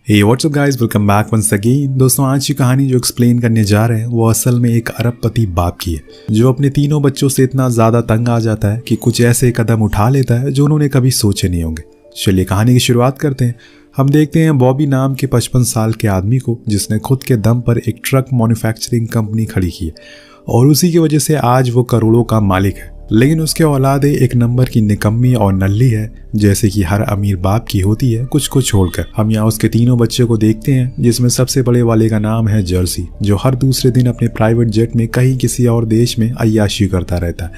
हे what's up guys, welcome back once again. दोस्तों, आज की कहानी जो एक्सप्लेन करने जा रहे हैं वो असल में एक अरबपति बाप की है, जो अपने तीनों बच्चों से इतना ज़्यादा तंग आ जाता है कि कुछ ऐसे कदम उठा लेता है जो उन्होंने कभी सोचे नहीं होंगे। चलिए कहानी की शुरुआत करते हैं। हम देखते हैं बॉबी नाम के 55 साल के आदमी को, जिसने खुद के दम पर एक ट्रक मैन्युफैक्चरिंग कंपनी खड़ी की है और उसी की वजह से आज वो करोड़ों का मालिक है। लेकिन उसके औलादे एक नंबर की निकम्मी और नल्ली है, जैसे कि हर अमीर बाप की होती है, कुछ को छोड़कर। हम यहाँ उसके तीनों बच्चों को देखते हैं, जिसमें सबसे बड़े वाले का नाम है जर्सी, जो हर दूसरे दिन अपने प्राइवेट जेट में कहीं किसी और देश में अय्याशी करता रहता है।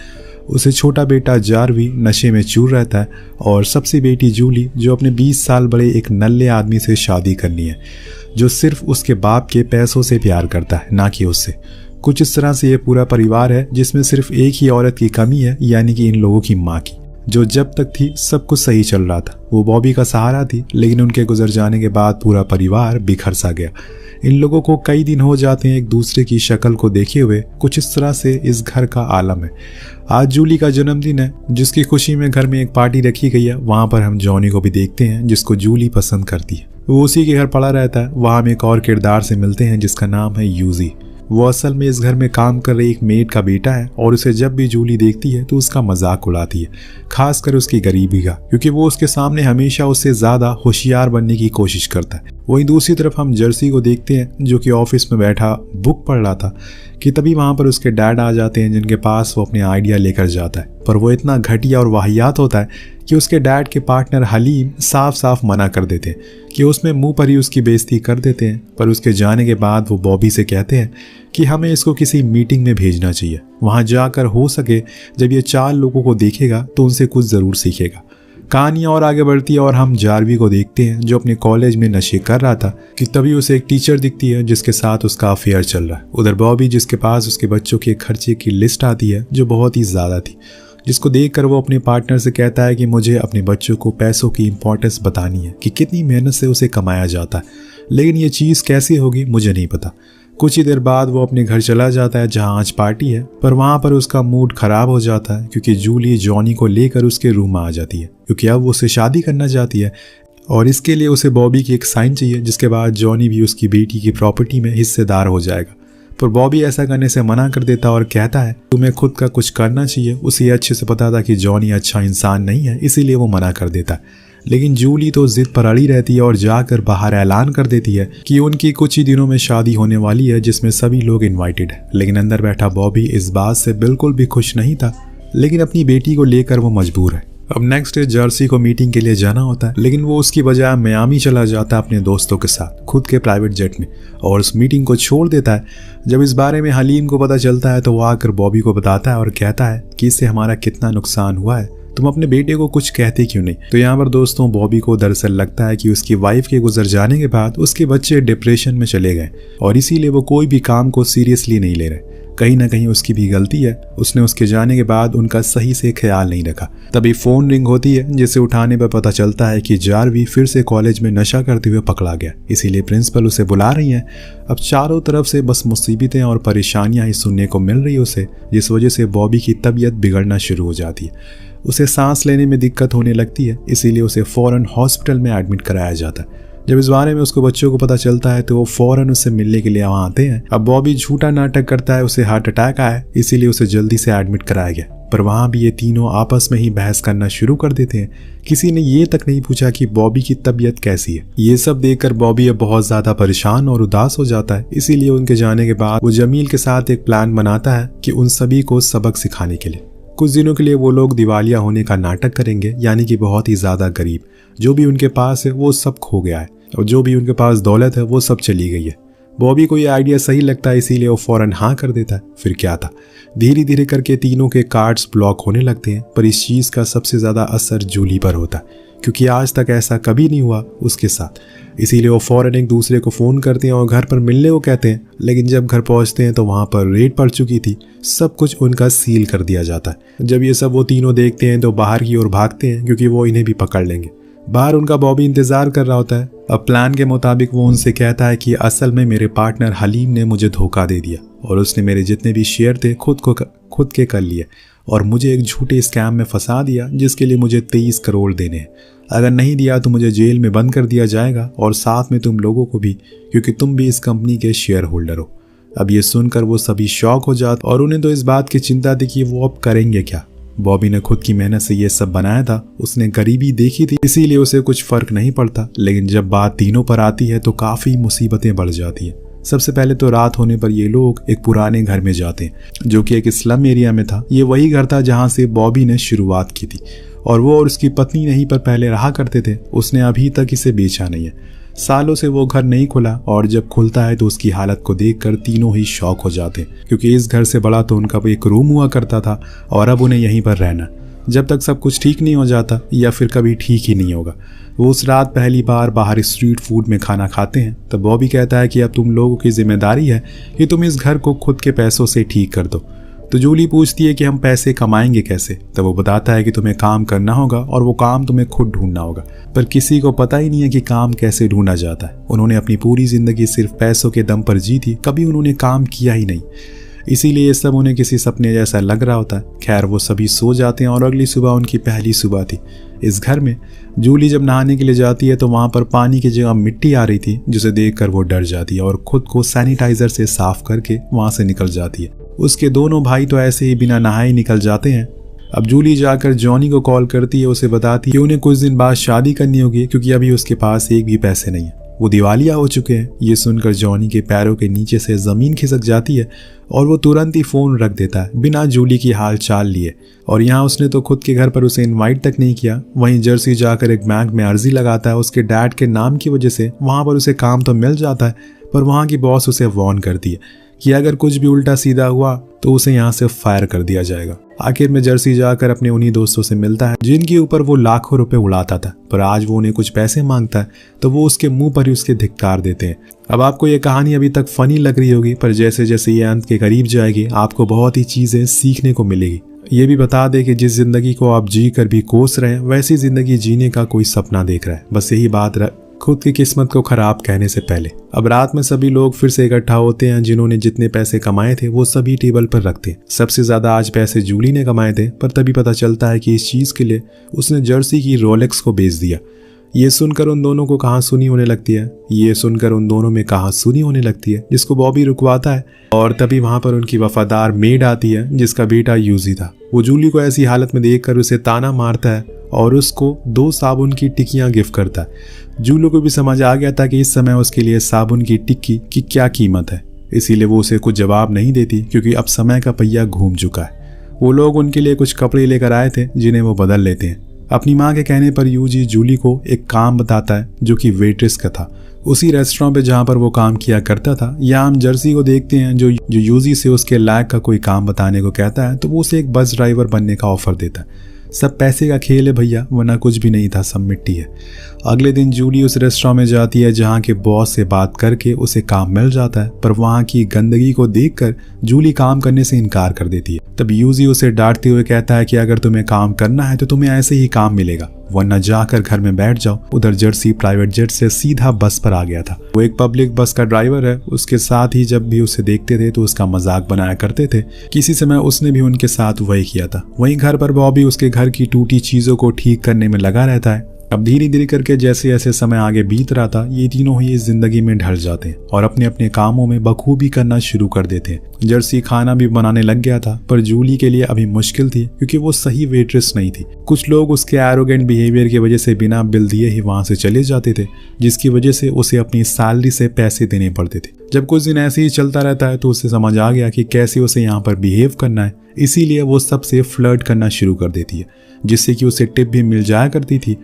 उसे छोटा बेटा जारवी नशे में चूर रहता है और सबसे बेटी जूली, जो अपने 20 साल बड़े एक नल्ले आदमी से शादी करनी है, जो सिर्फ उसके बाप के पैसों से प्यार करता है, ना कि उससे। कुछ इस तरह से ये पूरा परिवार है, जिसमें सिर्फ एक ही औरत की कमी है, यानी कि इन लोगों की माँ की, जो जब तक थी सब कुछ सही चल रहा था। वो बॉबी का सहारा थी, लेकिन उनके गुजर जाने के बाद पूरा परिवार बिखर सा गया। इन लोगों को कई दिन हो जाते हैं एक दूसरे की शक्ल को देखे हुए। कुछ इस तरह से इस घर का आलम है। आज जूली का जन्मदिन है, जिसकी खुशी में घर में एक पार्टी रखी गई है। वहाँ पर हम जॉनी को भी देखते हैं, जिसको जूली पसंद करती है। वो उसी के घर पड़ा रहता है। वहाँ हम एक और किरदार से मिलते हैं, जिसका नाम है यूजी। वो असल में इस घर में काम कर रही एक मेड का बेटा है और उसे जब भी जूली देखती है तो उसका मजाक उड़ाती है, खासकर उसकी गरीबी का, क्योंकि वो उसके सामने हमेशा उससे ज़्यादा होशियार बनने की कोशिश करता है। वहीं दूसरी तरफ हम जर्सी को देखते हैं, जो कि ऑफिस में बैठा बुक पढ़ रहा था कि तभी वहाँ पर उसके डैड आ जाते हैं, जिनके पास वो अपने आइडिया लेकर जाता है। पर वो इतना घटिया और वाहियात होता है कि उसके डैड के पार्टनर हलीम साफ साफ मना कर देते हैं कि उसमें मुंह पर ही उसकी बेइज्जती कर देते हैं। पर उसके जाने के बाद वो बॉबी से कहते हैं कि हमें इसको किसी मीटिंग में भेजना चाहिए। वहाँ जाकर हो सके जब ये 4 लोगों को देखेगा तो उनसे कुछ ज़रूर सीखेगा। कहानी और आगे बढ़ती है और हम जारवी को देखते हैं, जो अपने कॉलेज में नशे कर रहा था कि तभी उसे एक टीचर दिखती है, जिसके साथ उसका अफेयर चल रहा है। उधर बॉबी, जिसके पास उसके बच्चों के खर्चे की लिस्ट आती है, जो बहुत ही ज़्यादा थी, जिसको देखकर वो अपने पार्टनर से कहता है कि मुझे अपने बच्चों को पैसों की इंपॉर्टेंस बतानी है, कि कितनी मेहनत से उसे कमाया जाता है, लेकिन ये चीज़ कैसी होगी मुझे नहीं पता। कुछ ही देर बाद वो अपने घर चला जाता है, जहाँ आज पार्टी है। पर वहाँ पर उसका मूड खराब हो जाता है, क्योंकि जूली जॉनी को लेकर उसके रूम में आ जाती है, क्योंकि अब वो उससे शादी करना चाहती है और इसके लिए उसे बॉबी की एक साइन चाहिए, जिसके बाद जॉनी भी उसकी बेटी की प्रॉपर्टी में हिस्सेदार हो जाएगा। पर बॉबी ऐसा करने से मना कर देता और कहता है तुम्हें खुद का कुछ करना चाहिए। उसे अच्छे से पता था कि जॉनी अच्छा इंसान नहीं है, इसीलिए वो मना कर देता है। लेकिन जूली तो जिद पर अड़ी रहती है और जाकर बाहर ऐलान कर देती है कि उनकी कुछ ही दिनों में शादी होने वाली है, जिसमें सभी लोग इनवाइटेड है। लेकिन अंदर बैठा बॉबी इस बात से बिल्कुल भी खुश नहीं था, लेकिन अपनी बेटी को लेकर वो मजबूर है। अब नेक्स्ट डे जर्सी को मीटिंग के लिए जाना होता है, लेकिन वो उसकी बजाय मियामी चला जाता है अपने दोस्तों के साथ खुद के प्राइवेट जेट में, और उस मीटिंग को छोड़ देता है। जब इस बारे में हलीम को पता चलता है तो वो आकर बॉबी को बताता है और कहता है कि इससे हमारा कितना नुकसान हुआ है, तुम अपने बेटे को कुछ कहते क्यों नहीं। तो यहाँ पर दोस्तों बॉबी को दरअसल लगता है कि उसकी वाइफ के गुजर जाने के बाद उसके बच्चे डिप्रेशन में चले गए और इसीलिए वो कोई भी काम को सीरियसली नहीं ले रहे। कहीं ना कहीं उसकी भी गलती है, उसने उसके जाने के बाद उनका सही से ख्याल नहीं रखा। तभी फ़ोन रिंग होती है, जिसे उठाने पर पता चलता है कि जारवी फिर से कॉलेज में नशा करते हुए पकड़ा गया, इसीलिए प्रिंसिपल उसे बुला रही हैं। अब चारों तरफ से बस मुसीबतें और परेशानियां ही सुनने को मिल रही है उसे, जिस वजह से बॉबी की तबीयत बिगड़ना शुरू हो जाती है। उसे सांस लेने में दिक्कत होने लगती है, इसीलिए उसे फ़ौरन हॉस्पिटल में एडमिट कराया जाता है। जब इस बारे में उसको बच्चों को पता चलता है तो वो फ़ौरन उससे मिलने के लिए वहाँ आते हैं। अब बॉबी झूठा नाटक करता है, उसे हार्ट अटैक आया, इसीलिए उसे जल्दी से एडमिट कराया गया। पर वहाँ भी ये तीनों आपस में ही बहस करना शुरू कर देते हैं। किसी ने ये तक नहीं पूछा कि बॉबी की तबीयत कैसी है। ये सब देखकर बॉबी अब बहुत ज़्यादा परेशान और उदास हो जाता है, इसीलिए उनके जाने के बाद वो जमील के साथ एक प्लान बनाता है कि उन सभी को सबक सिखाने के लिए कुछ दिनों के लिए वो लोग दिवालिया होने का नाटक करेंगे, यानी कि बहुत ही ज़्यादा गरीब। जो भी उनके पास है वो सब खो गया है और जो भी उनके पास दौलत है वो सब चली गई है। बॉबी को ये आइडिया सही लगता है, इसीलिए वो फ़ौरन हाँ कर देता है। फिर क्या था, धीरे धीरे करके तीनों के कार्ड्स ब्लॉक होने लगते हैं। पर इस चीज़ का सबसे ज़्यादा असर जूली पर होता है, क्योंकि आज तक ऐसा कभी नहीं हुआ उसके साथ। इसीलिए वो फ़ौरन एक दूसरे को फ़ोन करते हैं और घर पर मिलने को कहते हैं। लेकिन जब घर पहुंचते हैं तो वहाँ पर रेड पड़ चुकी थी, सब कुछ उनका सील कर दिया जाता है। जब ये सब वो तीनों देखते हैं तो बाहर की ओर भागते हैं, क्योंकि वो इन्हें भी पकड़ लेंगे। बाहर उनका बॉबी इंतज़ार कर रहा होता है। अब प्लान के मुताबिक वो उनसे कहता है कि असल में मेरे पार्टनर हलीम ने मुझे धोखा दे दिया और उसने मेरे जितने भी शेयर थे खुद खुद के कर लिए और मुझे एक झूठे स्कैम में फंसा दिया जिसके लिए मुझे 23 करोड़ देने हैं। अगर नहीं दिया तो मुझे जेल में बंद कर दिया जाएगा और साथ में तुम लोगों को भी, क्योंकि तुम भी इस कंपनी के शेयर होल्डर हो। अब ये सुनकर वो सभी शॉक हो जाते और उन्हें तो इस बात की चिंता थी कि वो अब करेंगे क्या। बॉबी ने खुद की मेहनत से ये सब बनाया था, उसने गरीबी देखी थी, इसीलिए उसे कुछ फर्क नहीं पड़ता। लेकिन जब बात तीनों पर आती है तो काफ़ी मुसीबतें बढ़ जाती है। सबसे पहले तो रात होने पर ये लोग एक पुराने घर में जाते हैं जो कि एक स्लम एरिया में था। ये वही घर था जहाँ से बॉबी ने शुरुआत की थी और वो और उसकी पत्नी यहीं पर पहले रहा करते थे। उसने अभी तक इसे बेचा नहीं है। सालों से वो घर नहीं खुला और जब खुलता है तो उसकी हालत को देखकर तीनों ही शॉक हो जाते हैं, क्योंकि इस घर से बड़ा तो उनका एक रूम हुआ करता था और अब उन्हें यहीं पर रहना जब तक सब कुछ ठीक नहीं हो जाता, या फिर कभी ठीक ही नहीं होगा। वो उस रात पहली बार बाहर स्ट्रीट फूड में खाना खाते हैं। तब बॉबी कहता है कि अब तुम लोगों की जिम्मेदारी है कि तुम इस घर को खुद के पैसों से ठीक कर दो। तो जूली पूछती है कि हम पैसे कमाएंगे कैसे। तब वो बताता है कि तुम्हें काम करना होगा और वो काम तुम्हें खुद ढूंढना होगा। पर किसी को पता ही नहीं है कि काम कैसे ढूंढा जाता है। उन्होंने अपनी पूरी जिंदगी सिर्फ पैसों के दम पर जी थी, कभी उन्होंने काम किया ही नहीं। इसीलिए ये सब उन्हें किसी सपने जैसा लग रहा होता है। खैर वो सभी सो जाते हैं और अगली सुबह उनकी पहली सुबह थी इस घर में। जूली जब नहाने के लिए जाती है तो वहाँ पर पानी की जगह मिट्टी आ रही थी, जिसे देखकर वो डर जाती है और खुद को सैनिटाइजर से साफ करके वहाँ से निकल जाती है। उसके दोनों भाई तो ऐसे ही बिना नहाए निकल जाते हैं। अब जूली जाकर जॉनी को कॉल करती है, उसे बताती है कि उन्हें कुछ दिन बाद शादी करनी होगी क्योंकि अभी उसके पास एक भी पैसे नहीं है, वो दिवालिया हो चुके हैं। ये सुनकर जॉनी के पैरों के नीचे से ज़मीन खिसक जाती है और वो तुरंत ही फ़ोन रख देता है बिना जूली की हाल चाल लिए। और यहाँ उसने तो खुद के घर पर उसे इनवाइट तक नहीं किया। वहीं जर्सी जाकर एक बैंक में अर्जी लगाता है। उसके डैड के नाम की वजह से वहाँ पर उसे काम तो मिल जाता है, पर वहाँ की बॉस उसे वार्न करती है कि अगर कुछ भी उल्टा सीधा हुआ तो उसे यहाँ से फायर कर दिया जाएगा। आखिर में जर्सी जाकर अपने उन्हीं दोस्तों से मिलता है जिनके ऊपर वो लाखों रुपए उड़ाता था, पर आज वो उन्हें कुछ पैसे मांगता है तो वो उसके मुंह पर ही उसके धिक्कार देते हैं। अब आपको ये कहानी अभी तक फनी लग रही होगी, पर जैसे जैसे ये अंत के करीब जाएगी आपको बहुत ही चीजें सीखने को मिलेगी। ये भी बता दे कि जिस जिंदगी को आप जी कर भी कोस रहे हैं वैसी जिंदगी जीने का कोई सपना देख रहा है। बस यही बात खुद की किस्मत को खराब कहने से पहले। अब रात में सभी लोग फिर से इकट्ठा होते हैं। जिन्होंने जितने पैसे कमाए थे वो सभी टेबल पर रखते हैं। सबसे ज्यादा आज पैसे जूली ने कमाए थे, पर तभी पता चलता है कि इस चीज के लिए उसने जर्सी की रोलेक्स को बेच दिया। ये सुनकर उन दोनों को कहाँ सुनी होने लगती है। ये सुनकर उन दोनों में कहाँ सुनी होने लगती है, जिसको बॉबी रुकवाता है। और तभी वहां पर उनकी वफादार मेड आती है जिसका बेटा यूजी था। वो जूली को ऐसी हालत में देखकर उसे ताना मारता है और उसको 2 साबुन की टिक्कियां गिफ्ट करता है। जूली को भी समझ आ गया था कि इस समय उसके लिए साबुन की टिक्की की क्या कीमत है, इसीलिए वो उसे कुछ जवाब नहीं देती क्योंकि अब समय का पहिया घूम चुका है। वो लोग उनके लिए कुछ कपड़े लेकर आए थे जिन्हें वो बदल लेते हैं। अपनी माँ के कहने पर यूजी जूली को एक काम बताता है जो कि वेट्रेस का था, उसी रेस्टोरेंट पे जहाँ पर वो काम किया करता था। यहाँ हम जर्सी को देखते हैं जो यूजी से उसके लायक का कोई काम बताने को कहता है, तो वो उसे एक बस ड्राइवर बनने का ऑफर देता है। सब पैसे का खेल है भैया, वरना कुछ भी नहीं था, सब मिट्टी है। अगले दिन जूली उस रेस्टोरेंट में जाती है जहाँ के बॉस से बात करके उसे काम मिल जाता है, पर वहाँ की गंदगी को देखकर जूली काम करने से इनकार कर देती है। तब यूजी उसे डांटते हुए कहता है कि अगर तुम्हें काम करना है तो तुम्हें ऐसे ही काम मिलेगा, वरना जाकर घर में बैठ जाओ। उधर जर्सी प्राइवेट जेट से सीधा बस पर आ गया था। वो एक पब्लिक बस का ड्राइवर है। उसके साथ ही जब भी उसे देखते थे तो उसका मजाक बनाया करते थे। किसी समय उसने भी उनके साथ वही किया था। वहीं घर पर बॉबी उसके घर की टूटी चीजों को ठीक करने में लगा रहता है। अब धीरे धीरे करके जैसे जैसे समय आगे बीत रहा था, ये तीनों ही इस जिंदगी में ढल जाते हैं और अपने अपने कामों में बखूबी करना शुरू कर देते हैं। जर्सी खाना भी बनाने लग गया था, पर जूली के लिए अभी मुश्किल थी क्योंकि वो सही वेट्रेस नहीं थी। कुछ लोग उसके एरोगेंट बिहेवियर की वजह से बिना बिल दिए ही वहां से चले जाते थे, जिसकी वजह से उसे अपनी सैलरी से पैसे देने पड़ते थे। जब कुछ दिन ऐसे ही चलता रहता है तो उसे समझ आ गया कि कैसे उसे यहाँ पर बिहेव करना है, इसीलिए वो सबसे फ्लर्ट करना शुरू कर देती है, जिससे कि उसे टिप भी मिल जाया करती थी।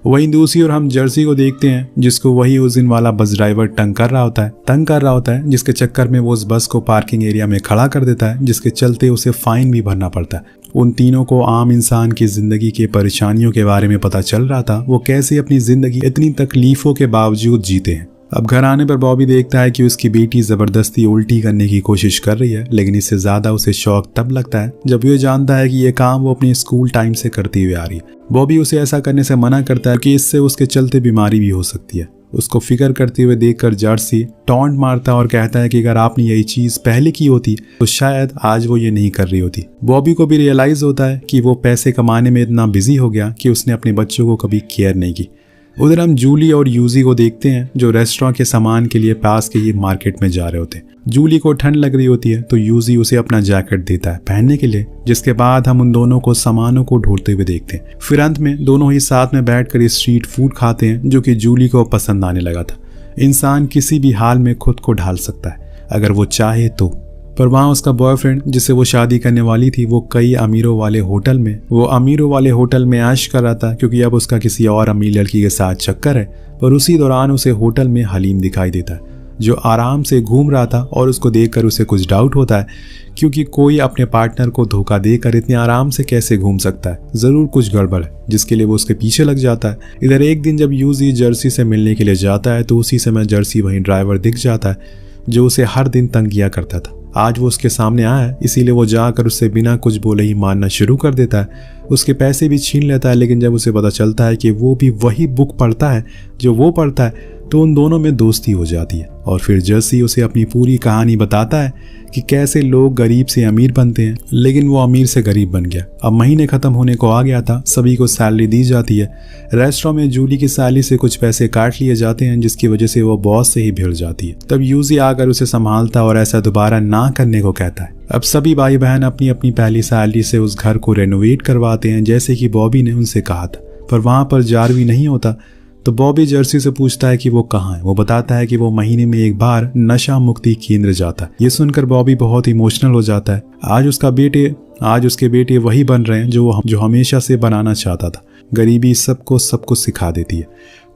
वहीं दूसरी ओर हम जर्सी को देखते हैं जिसको वही उस दिन वाला बस ड्राइवर तंग कर रहा होता है, जिसके चक्कर में वो उस बस को पार्किंग एरिया में खड़ा कर देता है, जिसके चलते उसे फाइन भी भरना पड़ता है। उन तीनों को आम इंसान की जिंदगी के परेशानियों के बारे में पता चल रहा था, वो कैसे अपनी जिंदगी इतनी तकलीफों के बावजूद जीते हैं। अब घर आने पर बॉबी देखता है कि उसकी बेटी जबरदस्ती उल्टी करने की कोशिश कर रही है, लेकिन इससे ज्यादा उसे शौक तब लगता है जब ये जानता है कि ये काम वो अपने स्कूल टाइम से करती हुई आ रही है। बॉबी उसे ऐसा करने से मना करता है कि इससे उसके चलते बीमारी भी हो सकती है। उसको फिक्र करते हुए देखकर जर्सी टॉन्ट मारता है और कहता है कि अगर आपने यही चीज पहले की होती तो शायद आज वो ये नहीं कर रही होती। बॉबी को भी रियलाइज होता है कि वो पैसे कमाने में इतना बिजी हो गया कि उसने अपने बच्चों को कभी केयर नहीं की। उधर हम जूली और यूजी को देखते हैं जो रेस्टोरेंट के सामान के लिए पास के ही मार्केट में जा रहे होते हैं। जूली को ठंड लग रही होती है तो यूजी उसे अपना जैकेट देता है पहनने के लिए, जिसके बाद हम उन दोनों को सामानों को ढूंढते हुए देखते हैं। फिर अंत में दोनों ही साथ में बैठकर स्ट्रीट फूड खाते हैं जो कि जूली को पसंद आने लगा था। इंसान किसी भी हाल में खुद को ढाल सकता है अगर वो चाहे तो। पर वहाँ उसका बॉयफ्रेंड जिसे वो शादी करने वाली थी वो कई अमीरों वाले होटल में ऐश कर रहा था, क्योंकि अब उसका किसी और अमीर लड़की के साथ चक्कर है। पर उसी दौरान उसे होटल में हलीम दिखाई देता है जो आराम से घूम रहा था और उसको देखकर उसे कुछ डाउट होता है, क्योंकि कोई अपने पार्टनर को धोखा देकर इतने आराम से कैसे घूम सकता है। जरूर कुछ गड़बड़ है, जिसके लिए वो उसके पीछे लग जाता है। इधर एक दिन जब यूजी जर्सी से मिलने के लिए जाता है तो उसी समय जर्सी वहीं ड्राइवर दिख जाता है जो उसे हर दिन तंग किया करता था। आज वो उसके सामने आया है, इसीलिए वो जाकर उससे बिना कुछ बोले ही मारना शुरू कर देता है। उसके पैसे भी छीन लेता है, लेकिन जब उसे पता चलता है कि वो भी वही बुक पढ़ता है जो वो पढ़ता है तो उन दोनों में दोस्ती हो जाती है। और फिर जर्सी उसे अपनी पूरी कहानी बताता है कि कैसे लोग गरीब से अमीर बनते हैं, लेकिन वो अमीर से गरीब बन गया। अब महीने खत्म होने को आ गया था, सभी को सैलरी दी जाती है। रेस्टोरेंट में जूली की सैलरी से कुछ पैसे काट लिए जाते हैं, जिसकी वजह से वो बॉस से ही भिड़ जाती है। तब यूजी आकर उसे संभालता और ऐसा दोबारा ना करने को कहता है। अब सभी भाई बहन अपनी अपनी पहली सैलरी से उस घर को रेनोवेट करवाते हैं जैसे कि बॉबी ने उनसे कहा था। पर वहां पर जारवी नहीं होता तो बॉबी जर्सी से पूछता है कि वो कहाँ है। वो बताता है कि वो महीने में एक बार नशा मुक्ति केंद्र जाता है। ये सुनकर बॉबी बहुत इमोशनल हो जाता है। आज उसके बेटे वही बन रहे हैं जो हमेशा से बनाना चाहता था। गरीबी सबको सब कुछ सिखा देती है।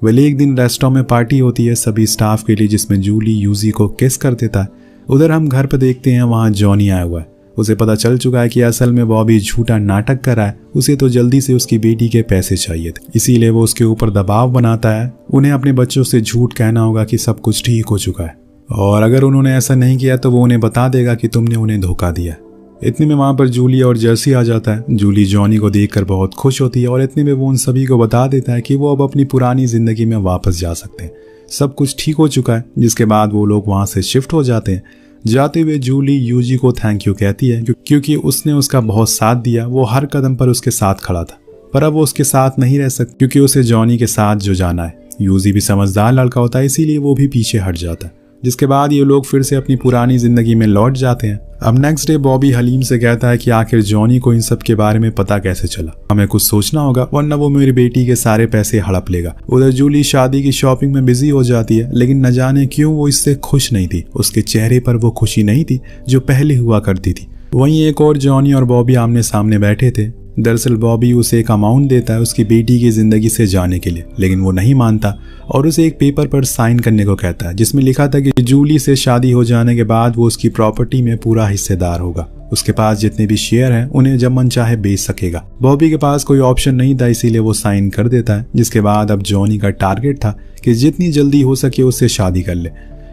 वेल एक दिन रेस्टोरेंट में पार्टी होती है सभी स्टाफ के लिए, जिसमें जूली यूजी को किस कर देता है। उधर हम घर पर देखते हैं वहाँ जॉनी आया हुआ है। उसे पता चल चुका है कि असल में बॉबी झूठा नाटक कर रहा है। उसे तो जल्दी से उसकी बेटी के पैसे चाहिए थे, इसीलिए वो उसके ऊपर दबाव बनाता है। उन्हें अपने बच्चों से झूठ कहना होगा कि सब कुछ ठीक हो चुका है, और अगर उन्होंने ऐसा नहीं किया तो वो उन्हें बता देगा कि तुमने उन्हें धोखा दिया। इतने में वहाँ पर जूली और जर्सी आ जाता है। जूली जॉनी को देखकर बहुत खुश होती है और इतने में वो उन सभी को बता देता है कि वो अब अपनी पुरानी जिंदगी में वापस जा सकते हैं, सब कुछ ठीक हो चुका है। जिसके बाद वो लोग वहाँ से शिफ्ट हो जाते हैं। जाते हुए जूली यूजी को थैंक यू कहती है क्योंकि उसने उसका बहुत साथ दिया। वो हर कदम पर उसके साथ खड़ा था, पर अब वो उसके साथ नहीं रह सकती क्योंकि उसे जॉनी के साथ जो जाना है। यूजी भी समझदार लड़का होता है, इसीलिए वो भी पीछे हट जाता है। जिसके बाद ये लोग फिर से अपनी पुरानी जिंदगी में लौट जाते हैं। अब नेक्स्ट डे बॉबी हलीम से कहता है कि आखिर जॉनी को इन सब के बारे में पता कैसे चला। हमें कुछ सोचना होगा वरना वो मेरी बेटी के सारे पैसे हड़प लेगा। उधर जूली शादी की शॉपिंग में बिजी हो जाती है, लेकिन न जाने क्यों वो इससे खुश नहीं थी। उसके चेहरे पर वो खुशी नहीं थी जो पहले हुआ करती थी। वहीं एक और जॉनी और बॉबी आमने सामने बैठे थे। दरअसल बॉबी उसे एक अमाउंट देता है उसकी बेटी की जिंदगी से जाने के लिए, लेकिन वो नहीं मानता और उसे एक पेपर पर साइन करने को कहता है जिसमें लिखा था कि जूली से शादी हो जाने के बाद वो उसकी प्रॉपर्टी में पूरा हिस्सेदार होगा। उसके पास जितने भी शेयर हैं उन्हें जब मन चाहे बेच सकेगा। बॉबी के पास कोई ऑप्शन नहीं था, इसीलिए वो साइन कर देता है। जिसके बाद अब जॉनी का टारगेट था कि जितनी जल्दी हो सके उससे शादी कर ले।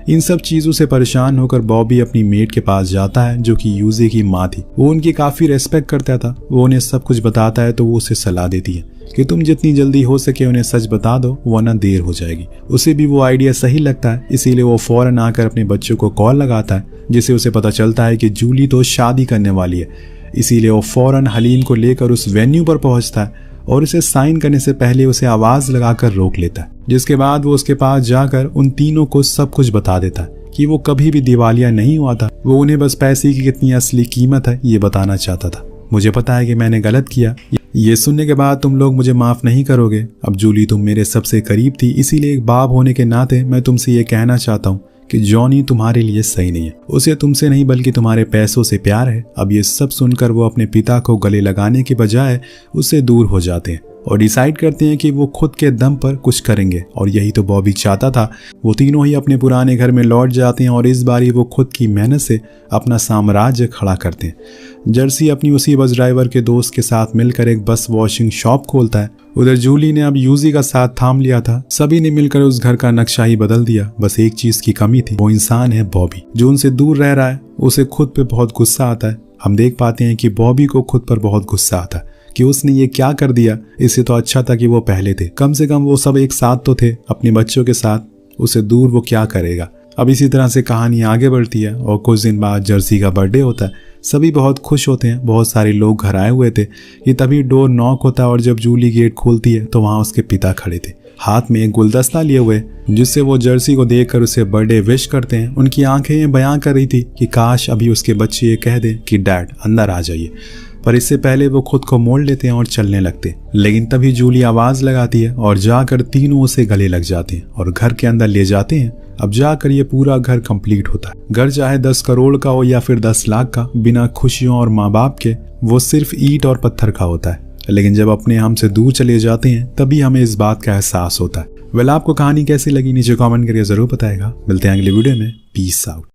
इन सब चीजों से परेशान होकर बॉबी अपनी मेड के पास जाता है जो कि यूजी की माँ थी। वो उनकी काफी रेस्पेक्ट करता था। वो उन्हें सब कुछ बताता है तो वो उसे सलाह देती है कि तुम जितनी जल्दी हो सके उन्हें सच बता दो वरना देर हो जाएगी। उसे भी वो आइडिया सही लगता है, इसीलिए वो फौरन आकर अपने बच्चों को कॉल लगाता है जिससे उसे पता चलता है कि जूली तो शादी करने वाली है। इसीलिए वो फौरन हलीम को लेकर उस वेन्यू पर पहुंचता है और उसे साइन करने से पहले उसे आवाज लगाकर रोक लेता है। जिसके बाद वो उसके पास जाकर उन तीनों को सब कुछ बता देता है कि वो कभी भी दिवालिया नहीं हुआ था। वो उन्हें बस पैसे की कितनी असली कीमत है ये बताना चाहता था। मुझे पता है कि मैंने गलत किया, ये सुनने के बाद तुम लोग मुझे माफ नहीं करोगे। अब जूली तुम मेरे सबसे करीब थी, इसीलिए एक बाप होने के नाते मैं तुमसे ये कहना चाहता हूँ कि जॉनी तुम्हारे लिए सही नहीं है। उसे तुमसे नहीं बल्कि तुम्हारे पैसों से प्यार है। अब ये सब सुनकर वो अपने पिता को गले लगाने के बजाय उससे दूर हो जाते हैं। और डिसाइड करते हैं कि वो खुद के दम पर कुछ करेंगे। और यही तो बॉबी चाहता था। वो तीनों ही अपने पुराने घर में लौट जाते हैं और इस बारी वो खुद की मेहनत से अपना साम्राज्य खड़ा करते हैं। जर्सी अपनी उसी बस ड्राइवर के दोस्त के साथ मिलकर एक बस वॉशिंग शॉप खोलता है। उधर जूली ने अब यूजी का साथ थाम लिया था। सभी ने मिलकर उस घर का नक्शा ही बदल दिया। बस एक चीज की कमी थी, वो इंसान है बॉबी, जो उनसे दूर रह रहा है। उसे खुद पे बहुत गुस्सा आता है। हम देख पाते हैं कि बॉबी को खुद पर बहुत गुस्सा आता है कि उसने ये क्या कर दिया। इससे तो अच्छा था कि वो पहले थे, कम से कम वो सब एक साथ तो थे अपने बच्चों के साथ। उसे दूर वो क्या करेगा। अब इसी तरह से कहानी आगे बढ़ती है और कुछ दिन बाद जर्सी का बर्थडे होता है। सभी बहुत खुश होते हैं, बहुत सारे लोग घर आए हुए थे। ये तभी डोर नॉक होता है और जब जूली गेट खोलती है तो वहाँ उसके पिता खड़े थे, हाथ में एक गुलदस्ता लिए हुए, जिससे वो जर्सी को देखकर उसे बर्थडे विश करते हैं। उनकी आंखें बयां कर रही थी कि काश अभी उसके बच्चे ये कह दें कि डैड अंदर आ जाइए, पर इससे पहले वो खुद को मोड़ लेते हैं और चलने लगते हैं। लेकिन तभी जूली आवाज लगाती है और जाकर तीनों उसे गले लग जाते हैं और घर के अंदर ले जाते हैं। अब जाकर ये पूरा घर कंप्लीट होता है। घर चाहे 10 करोड़ का हो या फिर 10 लाख का, बिना खुशियों और माँ बाप के वो सिर्फ ईंट और पत्थर का होता है। लेकिन जब अपने हमसे दूर चले जाते हैं तभी हमें इस बात का एहसास होता है। वेल, आपको कहानी कैसी लगी नीचे कमेंट करके जरूर बताएगा। मिलते हैं अगले वीडियो में। Peace out.